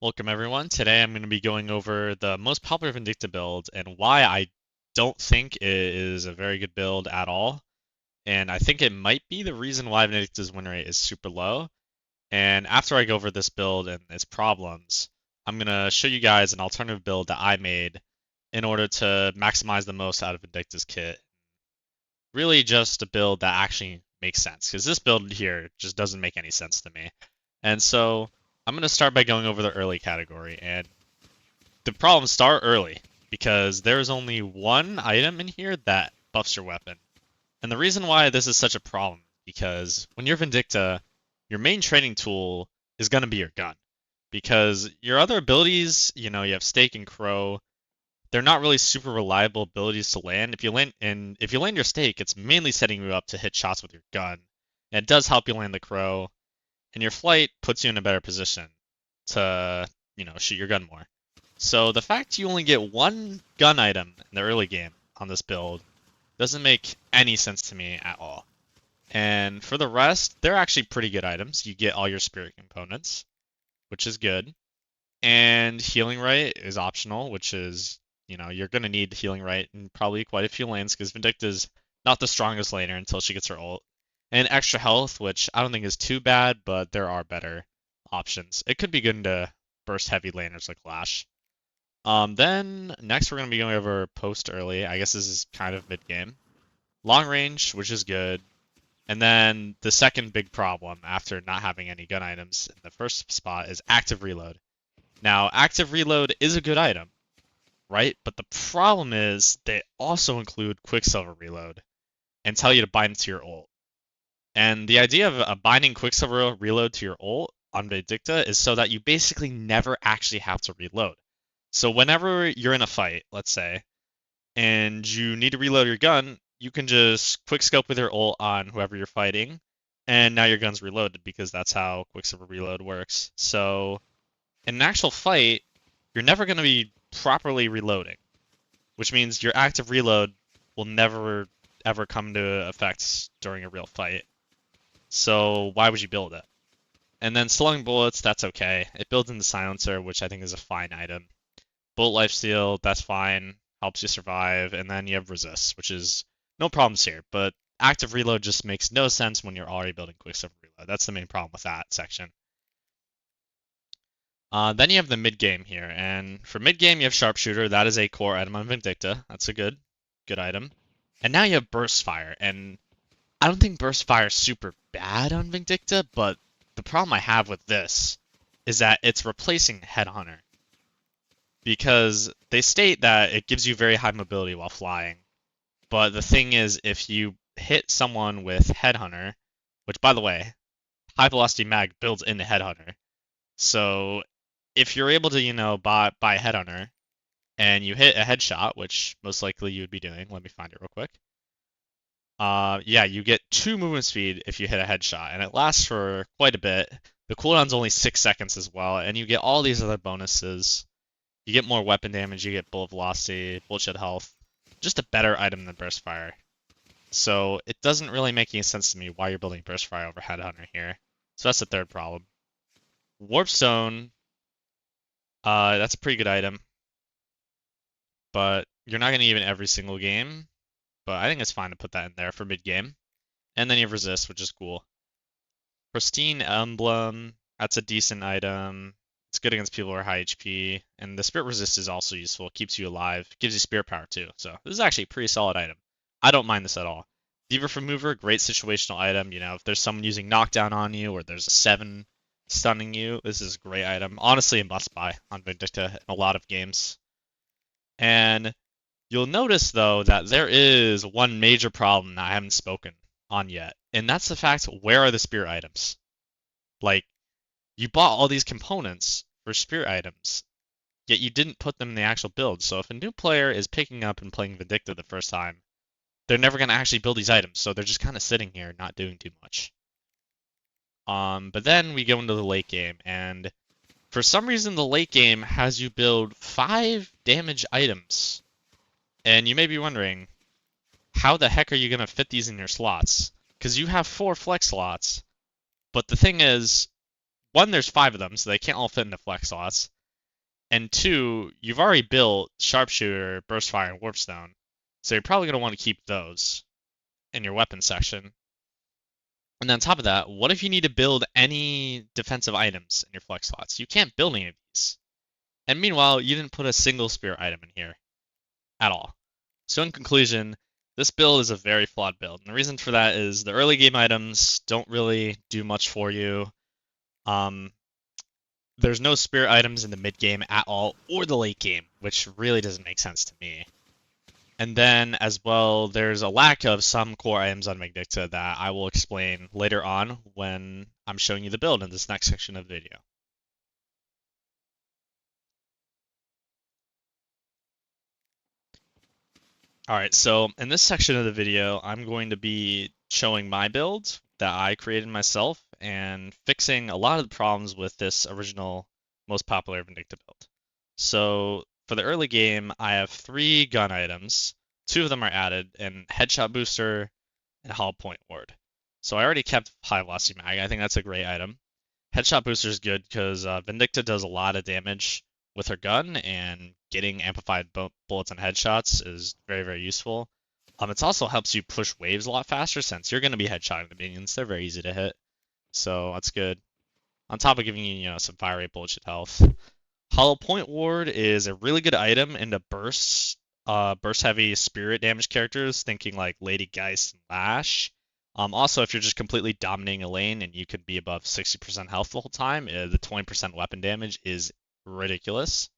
Welcome everyone. Today I'm going to be going over the most popular Vindicta build and why I don't think it is a very good build at all. And I think it might be the reason why Vindicta's win rate is super low. And after I go over this build and its problems, I'm going to show you guys an alternative build that I made in order to maximize the most out of Vindicta's kit. Really just a build that actually makes sense, because this build here just doesn't make any sense to me. And so I'm going to start by going over the early category, and the problems start early because there's only one item in here that buffs your weapon. And the reason why this is such a problem because when you're Vindicta, your main training tool is going to be your gun. Because your other abilities, you have Stake and Crow, they're not really super reliable abilities to land. If you land your Stake, it's mainly setting you up to hit shots with your gun. And it does help you land the Crow, and your Flight puts you in a better position to, shoot your gun more. So the fact you only get one gun item in the early game on this build doesn't make any sense to me at all. And for the rest, they're actually pretty good items. You get all your spirit components, which is good. And healing right is optional, which is, you're going to need healing right in probably quite a few lanes because Vindicta's not the strongest laner until she gets her ult. And extra health, which I don't think is too bad, but there are better options. It could be good into burst heavy laners like Lash. Then next we're going to be going over post early. I guess this is kind of mid game. Long range, which is good. And then the second big problem after not having any gun items in the first spot is active reload. Now, active reload is a good item, right? But the problem is they also include quicksilver reload and tell you to bind it to your ult. And the idea of binding quicksilver reload to your ult on Vindicta is so that you basically never actually have to reload. So whenever you're in a fight, let's say, and you need to reload your gun, you can just quick scope with your ult on whoever you're fighting, and now your gun's reloaded because that's how quicksilver reload works. So in an actual fight, you're never going to be properly reloading, which means your active reload will never ever come to effect during a real fight. So why would you build it? And then slowing bullets, that's okay. It builds in the silencer, which I think is a fine item. Bullet lifesteal, that's fine, helps you survive, and then you have resist, which is no problems here, but active reload just makes no sense when you're already building quicksilver reload. That's the main problem with that section. Then you have the mid game here, and for mid game you have sharpshooter. That is a core item on Vindicta. That's a good item. And now you have burst fire, and I don't think burst fire is super bad on Vindicta, but the problem I have with this is that it's replacing headhunter because they state that it gives you very high mobility while flying. But the thing is, if you hit someone with Headhunter, which by the way, high velocity mag builds into Headhunter. So if you're able to, buy Headhunter and you hit a headshot, which most likely you would be doing, let me find it real quick. Yeah, you get 2 movement speed if you hit a headshot, and it lasts for quite a bit. The cooldown's only 6 seconds as well, and you get all these other bonuses. You get more weapon damage, you get bullet velocity, bullet shed health. Just a better item than burst fire. So it doesn't really make any sense to me why you're building burst fire over headhunter here. So that's the third problem. Warpstone, that's a pretty good item, but you're not gonna even every single game. But I think it's fine to put that in there for mid game. And then you have resist, which is cool. Pristine emblem, that's a decent item. It's good against people who are high HP, and the spirit resist is also useful. It keeps you alive, gives you spirit power too. So this is actually a pretty solid item. I don't mind this at all. Debuff Remover, great situational item. If there's someone using knockdown on you or there's a 7 stunning you, this is a great item. Honestly, a must buy on Vindicta in a lot of games. And you'll notice though that there is one major problem that I haven't spoken on yet, and that's the fact, where are the spirit items? Like, you bought all these components for spirit items, yet you didn't put them in the actual build. So if a new player is picking up and playing Vindicta the first time, they're never going to actually build these items, so they're just kind of sitting here not doing too much. But then we go into the late game, and for some reason the late game has you build 5 damage items. And you may be wondering, how the heck are you going to fit these in your slots? Because you have 4 flex slots, but the thing is, one, there's 5 of them, so they can't all fit into flex slots. And 2, you've already built Sharpshooter, Burstfire, and Warpstone, so you're probably going to want to keep those in your weapon section. And then on top of that, what if you need to build any defensive items in your flex slots? You can't build any of these. And meanwhile, you didn't put a single spirit item in here at all. So in conclusion, this build is a very flawed build. And the reason for that is the early game items don't really do much for you. There's no spirit items in the mid game at all, or the late game, which really doesn't make sense to me. And then, as well, there's a lack of some core items on Vindicta that I will explain later on when I'm showing you the build in this next section of the video. Alright, so in this section of the video, I'm going to be showing my build that I created myself and fixing a lot of the problems with this original most popular Vindicta build. So for the early game, I have 3 gun items. 2 of them are added, and Headshot Booster and Hollow Point Ward. So I already kept High Velocity Mag. I think that's a great item. Headshot Booster is good because Vindicta does a lot of damage with her gun, and getting amplified bullets and headshots is very, very useful. It also helps you push waves a lot faster since you're going to be headshotting the minions. They're very easy to hit, so that's good. On top of giving you, some fire rate, bullshit health. Hollow Point Ward is a really good item into burst heavy spirit damage characters, thinking like Lady Geist and Lash. Also, if you're just completely dominating a lane and you can be above 60% health the whole time, the 20% weapon damage is ridiculous.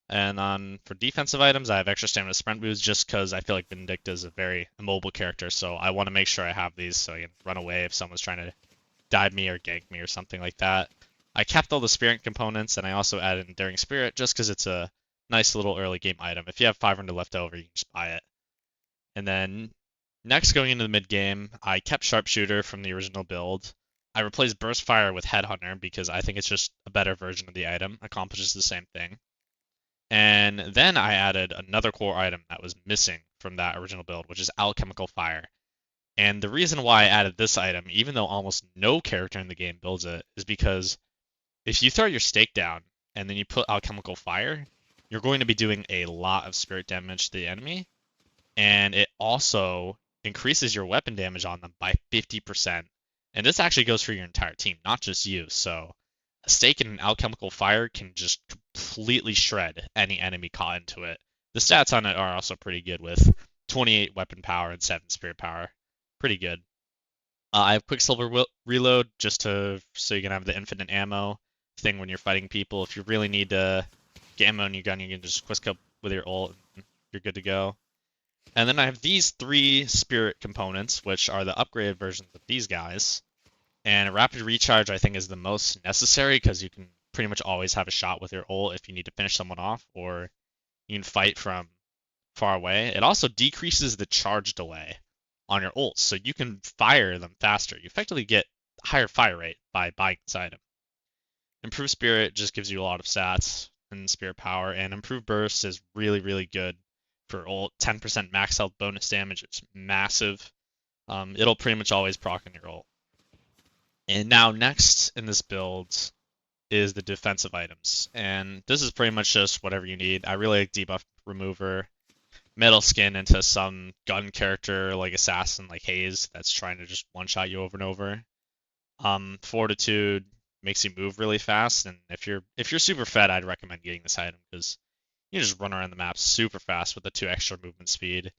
And for defensive items, I have extra stamina sprint boost just because I feel like Vindicta is a very immobile character, so I want to make sure I have these so I can run away if someone's trying to dive me or gank me or something like that. I kept all the spirit components, and I also added Enduring Spirit just because it's a nice little early game item. If you have 500 left over, you can just buy it. And then next, going into the mid game, I kept Sharpshooter from the original build. I replaced Burst Fire with Headhunter because I think it's just a better version of the item, accomplishes the same thing. And then I added another core item that was missing from that original build, which is Alchemical Fire. And the reason why I added this item, even though almost no character in the game builds it, is because if you throw your stake down and then you put Alchemical Fire, you're going to be doing a lot of spirit damage to the enemy, and it also increases your weapon damage on them by 50%. And this actually goes for your entire team, not just you. So a stake and an Alchemical Fire can just completely shred any enemy caught into it. The stats on it are also pretty good with 28 weapon power and 7 spirit power. Pretty good. I have Quicksilver Reload just so you can have the infinite ammo thing when you're fighting people. If you really need to get ammo in your gun, you can just quick up with your ult and you're good to go. And then I have these 3 spirit components, which are the upgraded versions of these guys. And a rapid recharge I think is the most necessary because you can pretty much always have a shot with your ult if you need to finish someone off, or you can fight from far away. It also decreases the charge delay on your ults, so you can fire them faster. You effectively get higher fire rate by buying this item. Improved Spirit just gives you a lot of stats and spirit power, and Improved Burst is really, really good for ult. 10% max health bonus damage, it's massive. It'll pretty much always proc on your ult. And now next in this build is the defensive items, and this is pretty much just whatever you need. I really like Debuff Remover, Metal Skin into some gun character like Assassin, like Haze, that's trying to just one-shot you over and over. Fortitude makes you move really fast, and if you're super fed, I'd recommend getting this item because you just run around the map super fast with the 2 extra movement speed.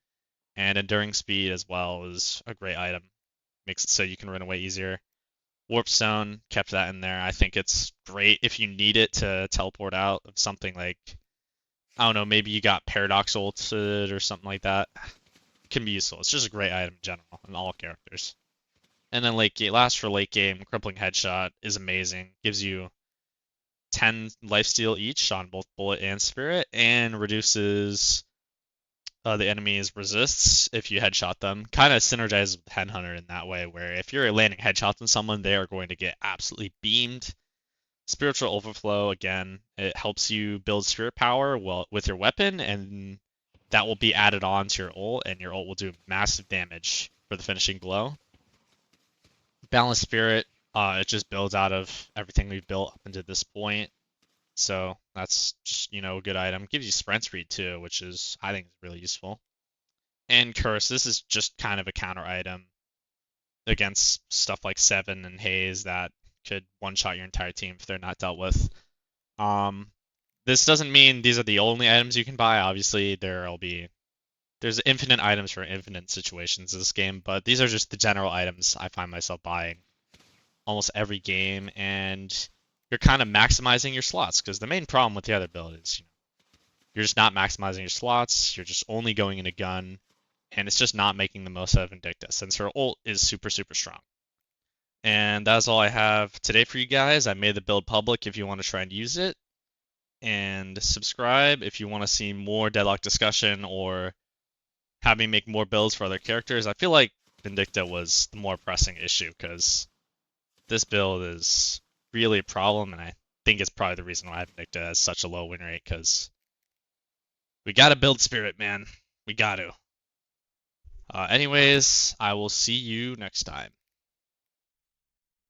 And Enduring Speed as well is a great item. Makes it so you can run away easier. Warpstone, kept that in there. I think it's great if you need it to teleport out of something like, I don't know, maybe you got Paradox ulted or something like that. It can be useful. It's just a great item in general in all characters. And then last for late game, Crippling Headshot is amazing. Gives you 10 lifesteal each on both bullet and spirit, and reduces the enemy's resists if you headshot them. Kind of synergizes with Headhunter in that way, where if you're landing headshots on someone, they are going to get absolutely beamed. Spiritual Overflow, again, it helps you build spirit power with your weapon, and that will be added on to your ult, and your ult will do massive damage for the finishing blow. Balanced Spirit, It just builds out of everything we've built up until this point. So that's just, a good item. Gives you sprint speed too, which is, I think, is really useful. And Curse, this is just kind of a counter item against stuff like Seven and Haze that could one-shot your entire team if they're not dealt with. This doesn't mean these are the only items you can buy. Obviously, there's infinite items for infinite situations in this game, but these are just the general items I find myself buying almost every game, and you're kind of maximizing your slots because the main problem with the other build is, you're just not maximizing your slots. You're just only going in a gun, and it's just not making the most out of Vindicta since her ult is super, super strong. And that's all I have today for you guys. I made the build public if you want to try and use it. And subscribe if you want to see more Deadlock discussion or have me make more builds for other characters. I feel like Vindicta was the more pressing issue because this build is really a problem, and I think it's probably the reason why Vindicta has such a low win rate because we gotta build spirit, man. We got to. Anyways, I will see you next time.